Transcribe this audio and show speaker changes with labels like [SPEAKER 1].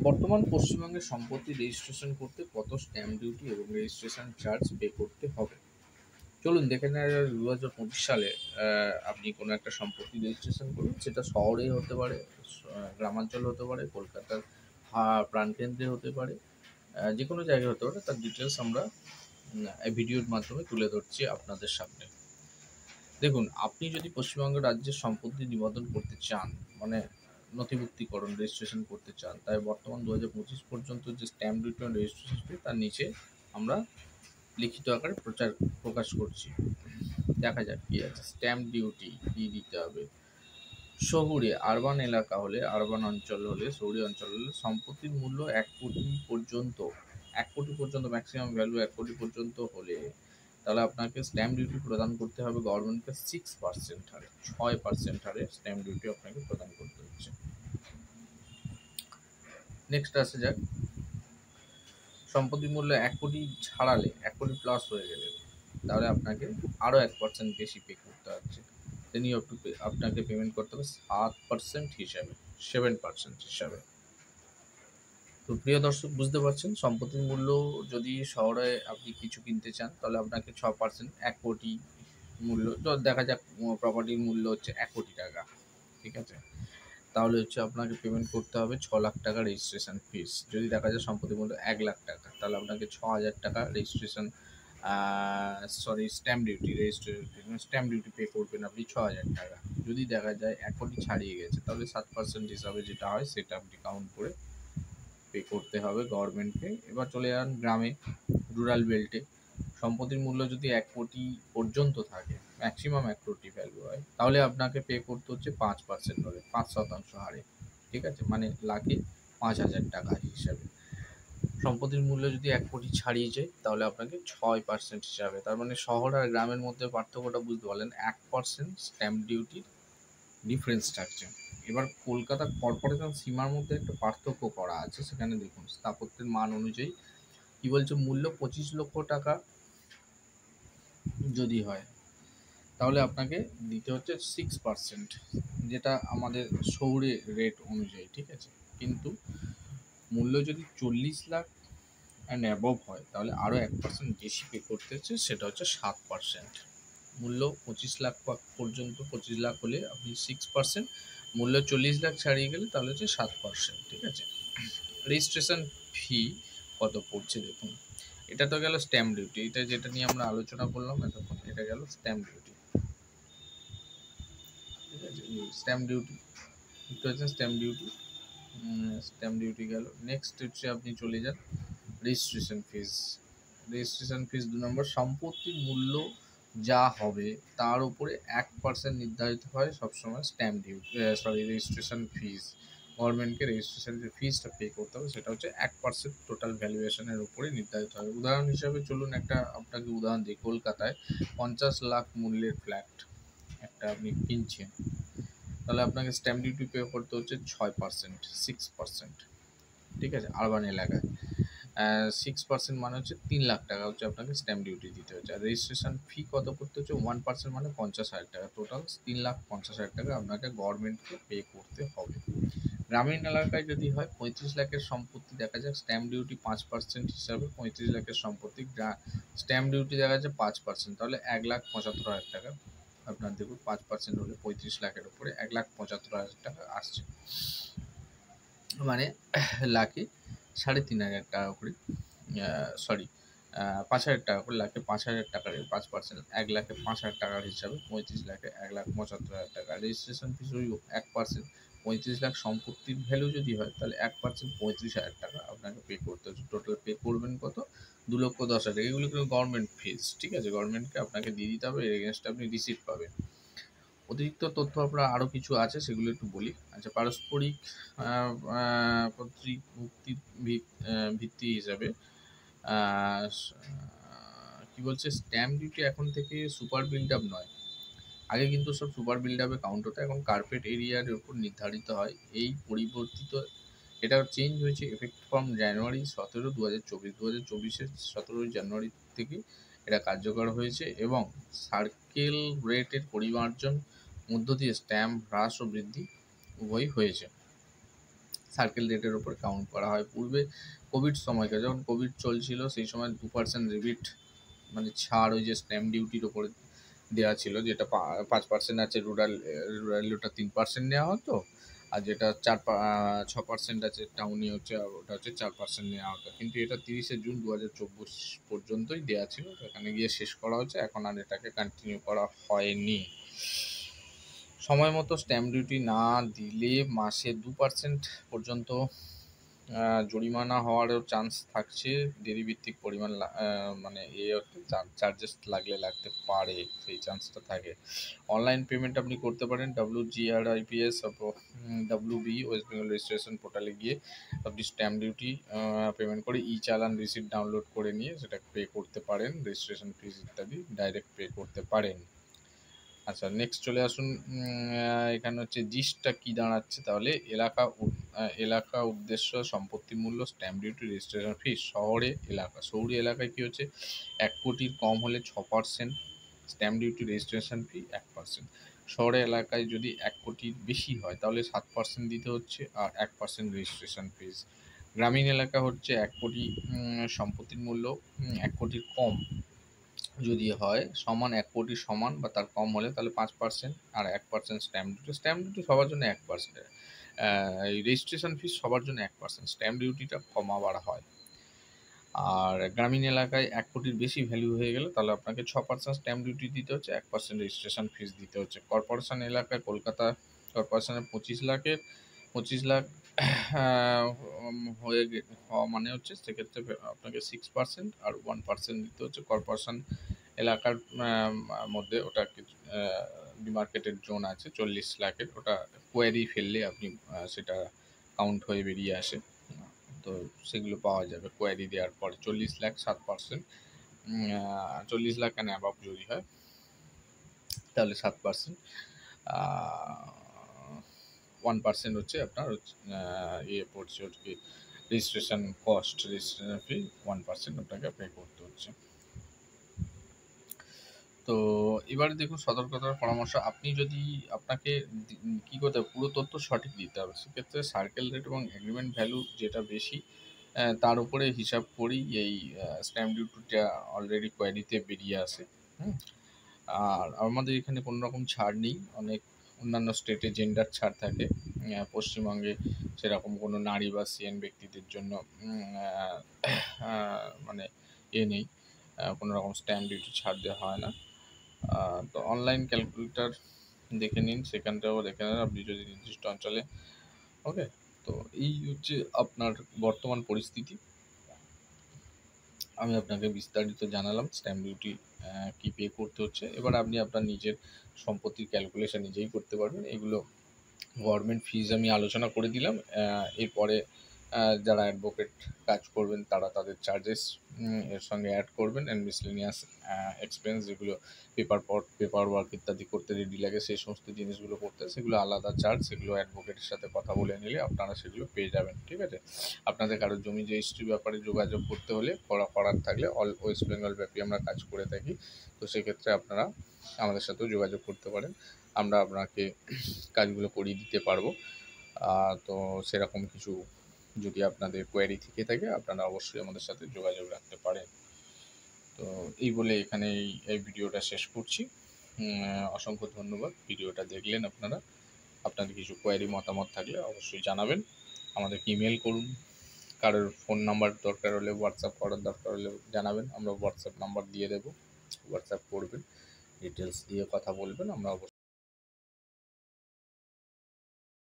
[SPEAKER 1] বর্তমান পশ্চিমবঙ্গে সম্পত্তি রেজিস্ট্রেশন করতে কত স্ট্যাম্প ডিউটি এবং রেজিস্ট্রেশন চার্জ পে করতে হবে? চলুন দেখে নেওয়া যাক 2025 সালে আপনি কোনো একটা সম্পত্তি রেজিস্ট্রেশন করুন। সেটা শহরেই হতে পারে, গ্রামাঞ্চলে হতে পারে, কলকাতার প্রাণকেন্দ্রে হতে পারে, যেকোনো জায়গায় হতে পারে। তার ডিটেলস আমরা এই ভিডিওর মাধ্যমে তুলে ধরছি আপনাদের সামনে। দেখুন, আপনি যদি পশ্চিমবঙ্গ রাজ্যের সম্পত্তি নিবন্ধন করতে চান, মানে নথিভুক্তিকরণ রেজিস্ট্রেশন করতে চান, তাই বর্তমান 2025 পর্যন্ত যে স্ট্যাম্প ডিউটি এবং রেজিস্ট্রেশন ফি তার নিচে আমরা লিখিত আকারে প্রকাশ করছি। দেখা যাক কি আছে। স্ট্যাম্প ডিউটি কি দিতে হবে। শহুরে আরবান এলাকা হলে, আরবান অঞ্চল হলে, শহুরে অঞ্চল হলে সম্পত্তির মূল্য 1 কোটি পর্যন্ত ম্যাক্সিমাম ভ্যালু 1 কোটি পর্যন্ত হলে তাহলে আপনাকে স্ট্যাম্প ডিউটি প্রদান করতে হবে গভর্নমেন্টকে 6% হারে, 6% হারে স্ট্যাম্প ডিউটি আপনাকে প্রদান করতে হচ্ছে। নেক্সট আসে যাক, সম্পত্তির মূল্য 1 কোটি ছাড়ালে, 1 কোটি প্লাস হয়ে গেলে তাহলে আপনাকে আরও 1% বেশি পে করতে হচ্ছে। তিনি আপনাকে পেমেন্ট করতে হবে 7% হিসাবে, 7% হিসাবে। তো প্রিয় দর্শক, বুঝতে পারছেন সম্পত্তির মূল্য যদি শহরে আপনি কিছু কিনতে চান তাহলে আপনাকে 6%, 1 কোটি মূল্য, তো দেখা যাক প্রপার্টির মূল্য হচ্ছে 1 কোটি টাকা, ঠিক আছে, তাহলে হচ্ছে আপনাকে পেমেন্ট করতে হবে 6 লাখ টাকা রেজিস্ট্রেশন ফিস। যদি দেখা যায় সম্পত্তির মূল্য 1 লাখ টাকা তাহলে আপনাকে 6,000 টাকা রেজিস্ট্রেশন স্ট্যাম্প ডিউটি পে করবেন আপনি 6,000 টাকা। যদি দেখা যায় 1 কোটি ছাড়িয়ে গেছে তাহলে 7% হিসাবে যেটা হয় সেটা আপনি কাউন্ট করে পে করতে হবে গভর্নমেন্টকে। এবার চলে যান গ্রামে, রুরাল বেল্টে। সম্পত্তির মূল্য যদি 1 কোটি পর্যন্ত থাকে, ম্যাক্সিমাম 1 কোটি ভ্যালু হয়, তাহলে আপনাকে পে করতে হচ্ছে 5% ধরে, 5% হারে, ঠিক আছে, মানে লাখে 5,000 টাকা হিসাবে। সম্পত্তির মূল্য যদি 1 কোটি ছাড়িয়ে যায় তাহলে আপনাকে 6% হিসাবে, তার মানে শহর আর গ্রামের মধ্যে পার্থক্যটা বুঝতে পারলেন, 1% স্ট্যাম্প ডিউটির ডিফারেন্স থাকছে। এবার কলকাতা কর্পোরেশন সীমার মধ্যে একটা পার্থক্য করা আছে, সেখানে দেখুন স্থাপত্যের মান অনুযায়ী কি বলছে, মূল্য 25 লক্ষ টাকা যদি হয় তাহলে আপনাকে দিতে হচ্ছে 6%, যেটা আমাদের শহুরে রেট অনুযায়ী, ঠিক আছে। কিন্তু মূল্য যদি 40 লাখ অ্যান্ড অ্যাবভ হয় তাহলে আরও 1% বেশি পে করতে হচ্ছে, সেটা হচ্ছে 7%। মূল্য 25 লাখ পর্যন্ত, 25 লাখ হলে আপনি 6%, মূল্য 40 লাখ ছাড়িয়ে গেলে তাহলে হচ্ছে 7%, ঠিক আছে। রেজিস্ট্রেশন ফি কত পড়ছে দেখুন। এটা তো গেল স্ট্যাম্প ডিউটি, এটা যেটা নিয়ে আমরা আলোচনা করলাম এতক্ষণ, এটা গেল স্ট্যাম্প ডিউটি, ঠিক আছে। স্ট্যাম্প ডিউটি দেখতে পাচ্ছেন, স্ট্যাম্প ডিউটি গেল। নেক্সট হচ্ছে আপনি চলে যান রেজিস্ট্রেশন ফিস। রেজিস্ট্রেশন ফিস 2 নম্বর, সম্পত্তির মূল্য যা হবে তার উপরে 1% নির্ধারিত হয় সবসময় স্ট্যাম্প ডিউটি, রেজিস্ট্রেশন ফিস। গভর্নমেন্টকে রেজিস্ট্রেশন যে ফিসটা পে করতে হবে সেটা হচ্ছে 1% টোটাল ভ্যালুয়েশনের উপরে নির্ধারিত হয়। উদাহরণ হিসাবে চলুন একটা আপনাকে উদাহরণ দিই। কলকাতায় 50 লাখ মূল্যের ফ্ল্যাট একটা আপনি কিনছেন, তাহলে আপনাকে স্ট্যাম্প ডিউটি পে করতে হচ্ছে 6%, 6%, ঠিক আছে। আরবান এলাকায় 6% মানে হচ্ছে 3 লাখ টাকা হচ্ছে আপনাকে স্ট্যাম্প ডিউটি দিতে হচ্ছে। আর রেজিস্ট্রেশন ফি কত করতে হচ্ছে, 1% মানে 50,000 টাকা। টোটাল 3,50,000 টাকা আপনাকে গভর্নমেন্টকে পে করতে হবে। গ্রামীণ এলাকায় যদি হয় 35 লাখের সম্পত্তি, দেখা যাক স্ট্যাম্প ডিউটি 5% হিসাবে, 35 লাখের সম্পত্তি স্ট্যাম্প ডিউটি দেখা যাচ্ছে 5%, তাহলে 1,75,000 টাকা আপনার দেখুন 5% হলে 35 লাখের উপরে 1,75,000 টাকা আসছে, মানে লাখে 3,500 টাকা করে, সরি 5,000 টাকা করে, লাখে 5,000 টাকার 5%, 1,05,000 টাকার হিসাবে 35 লাখে 1,75,000 টাকা। রেজিস্ট্রেশন ফিস ওই 1%, 35 লাখ সম্পত্তির ভ্যালু যদি হয় তাহলে 1% 35,000 টাকা আপনাকে পে করতে হচ্ছে। টোটাল পে করবেন কত, 2,10,000 টাকা। এগুলো কিন্তু গভর্নমেন্ট ফিস, ঠিক আছে, গভর্নমেন্টকে আপনাকে দিয়ে দিতে হবে, এর এগেনস্টে আপনি রিসিপ্ট পাবেন। অতিরিক্ত তথ্য আপনার আরও কিছু আছে, সেগুলো একটু বলি। আচ্ছা, পারস্পরিক মুক্তির ভিত্তি হিসাবে কি বলছে, স্ট্যাম্প ডিউটি এখন থেকে সুপার বিল্ড আপ নয়। আগে কিন্তু সব সুপার বিল্ড আপে কাউন্ট হতো, এখন কার্পেট এরিয়ার উপর নির্ধারিত হয়। এই পরিবর্তিত, এটা চেঞ্জ হয়েছে এফেক্ট ফ্রম জানুয়ারি 17, 2024। 2024-এর 17 জানুয়ারি থেকে এটা কার্যকর হয়েছে এবং সার্কেল রেটের পরিমার্জন মধ্য দিয়ে স্ট্যাম্প হ্রাস ও বৃদ্ধি উভয়ই হয়েছে। সার্কেল রেটের উপর কাউন্ট করা হয়। পূর্বে কোভিড সময়কার, যখন কোভিড চলছিল সেই সময় 2% রিবিট মানে ছাড় ওই যে স্ট্যাম্প ডিউটির ওপরে দেওয়া ছিল, যেটা 5% আছে রুরাল ওটা 3% নেওয়া হতো, আর যেটা 6% আছে টাউনে হচ্ছে ওটা হচ্ছে 4% নেওয়া হতো। কিন্তু এটা 30শে জুন 2024 পর্যন্তই দেওয়া ছিল, এখানে গিয়ে শেষ করা হচ্ছে, এখন আর এটাকে কন্টিনিউ করা হয়নি। সময় মতো স্ট্যাম্প ডিউটি না দিলে মাসে 2% পর্যন্ত জরিমানা হওয়ারও চান্স থাকছে। দেরিভিত্তিক পরিমাণ মানে চার্জেস লাগতে পারে, সেই চান্সটা থাকে। অনলাইন পেমেন্ট আপনি করতে পারেন WGRIPS WB West Bengal registration পোর্টালে গিয়ে আপনি স্ট্যাম্প ডিউটি পেমেন্ট করে চালান রিসিপ্ট ডাউনলোড করে নিয়ে সেটা পে করতে পারেন, রেজিস্ট্রেশন ফিস ইত্যাদি ডাইরেক্ট পে করতে পারেন। আচ্ছা, নেক্সট চলে আসুন। এখানে হচ্ছে জিসটা কি দাঁড়াচ্ছে তাহলে, এলাকা উদ্দেশ্য সম্পত্তি মূল্য স্ট্যাম্প ডিউটি রেজিস্ট্রেশন ফিস। শহুরে এলাকায় কি হচ্ছে, 1 কোটির কম হলে 6% স্ট্যাম্প ডিউটি রেজিস্ট্রেশন ফি 1%। শহরে এলাকায় যদি 1 কোটির বেশি হয় তাহলে 7% দিতে হচ্ছে আর 1% রেজিস্ট্রেশন ফিস। গ্রামীণ এলাকা হচ্ছে 1 কোটি সম্পত্তির মূল্য 1 কোটির কম যদি হয়, সমান 1 কোটির সমান বা তার কম হলে তাহলে 5% আর 1% স্ট্যাম্প ডিউটি সবার জন্য 1%। এই রেজিস্ট্রেশন ফিস সবার জন্য 1%, স্ট্যাম্প ডিউটিটা কমা বাড়া হয়। আর গ্রামীণ এলাকায় 1 কোটির বেশি ভ্যালু হয়ে গেলে তাহলে আপনাকে 6% স্ট্যাম্প ডিউটি দিতে হচ্ছে, 1% রেজিস্ট্রেশন ফিস দিতে হচ্ছে। কর্পোরেশন এলাকায় কলকাতা কর্পোরেশনের 25 লাখ হওয়া মানে হচ্ছে সেক্ষেত্রে আপনাকে 6% আর 1% দিতে হচ্ছে। কর্পোরেশন এলাকার মধ্যে ওটা কিছু ডিমার্কেটেড জোন আছে 40 লাখের, ওটা কোয়ারি ফেললে আপনি সেটা কাউন্ট হয়ে বেরিয়ে আসে, তো সেগুলো পাওয়া যাবে কোয়ারি দেওয়ার পরে। 40 লাখ 7%, 40 লাখ অ্যান্ড অ্যাবাভ যদি হয় তাহলে 7%, 1% হচ্ছে আপনার পড়ছে হচ্ছে রেজিস্ট্রেশন কস্ট, রেজিস্ট্রেশন ফি 1% আপনাকে পে করতে হচ্ছে। তো এবারে দেখুন সতর্কতার পরামর্শ, আপনি যদি আপনাকে কী করতে হবে, পুরো তথ্য সঠিক দিতে হবে। সেক্ষেত্রে সার্কেল রেট এবং এগ্রিমেন্ট ভ্যালু যেটা বেশি তার উপরে হিসাব করেই এই স্ট্যাম্প ডিউটিটা অলরেডি কোয়ারিতে বেরিয়ে আসে। আর আমাদের এখানে কোনো রকম ছাড় নেই, অনেক অন্যান্য স্টেটে জেন্ডার ছাড় থাকে, পশ্চিমবঙ্গে সেরকম কোনো নারী বা সিএন ব্যক্তিদের জন্য মানে নেই, কোনো রকম স্ট্যাম্প ডিউটি ছাড় দেওয়া হয় না। তো অনলাইন ক্যালকুলেটর দেখে নিন, সেখানটাও দেখে নেন আপনি যদি নির্দিষ্ট অঞ্চলে। ওকে, তো এই হচ্ছে আপনার বর্তমান পরিস্থিতি। আমি আপনাকে বিস্তারিত জানালাম স্ট্যাম্প ডিউটি কী পে করতে হচ্ছে। এবার আপনি আপনার নিজের সম্পত্তির ক্যালকুলেশন নিজেই করতে পারবেন। এগুলো গভর্নমেন্ট ফিজ আমি আলোচনা করে দিলাম। এরপরে যারা অ্যাডভোকেট কাজ করবেন তারা তাদের চার্জেস এর সঙ্গে অ্যাড করবেন, অ্যান্ড মিসলেনিয়াস এক্সপেন্স যেগুলো পেপার ওয়ার্ক ইত্যাদি করতে রেডি লাগে, সেই সমস্ত জিনিসগুলো করতে সেগুলো আলাদা চার্জ, সেগুলো অ্যাডভোকেটের সাথে কথা বলে নিলে আপনারা সেগুলো পেয়ে যাবেন। ঠিক আছে, আপনাদের কারোর জমি রেজিস্ট্রির ব্যাপারে যোগাযোগ করতে হলে করার থাকলে অল ওয়েস্ট বেঙ্গল ব্যাপী আমরা কাজ করে থাকি, তো সেক্ষেত্রে আপনারা আমাদের সাথেও যোগাযোগ করতে পারেন, আমরা আপনাকে কাজগুলো করিয়ে দিতে পারবো। তো সেরকম কিছু যদি আপনাদের কোয়ারি থেকে থাকে আপনারা অবশ্যই আমাদের সাথে যোগাযোগ রাখতে পারেন। তো এই বলে এখানে এই ভিডিওটা শেষ করছি। অসংখ্য ধন্যবাদ ভিডিওটা দেখলেন আপনারা। আপনাদের কিছু কোয়ারি মতামত থাকলে অবশ্যই জানাবেন, আমাদেরকে ইমেল করুন, কারোর ফোন নাম্বার দরকার হলে হোয়াটসঅ্যাপ করার দরকার হলে জানাবেন, আমরা হোয়াটসঅ্যাপ নাম্বার দিয়ে দেবো, হোয়াটসঅ্যাপ করবেন, ডিটেলস দিয়ে কথা বলবেন, আমরা অবশ্যই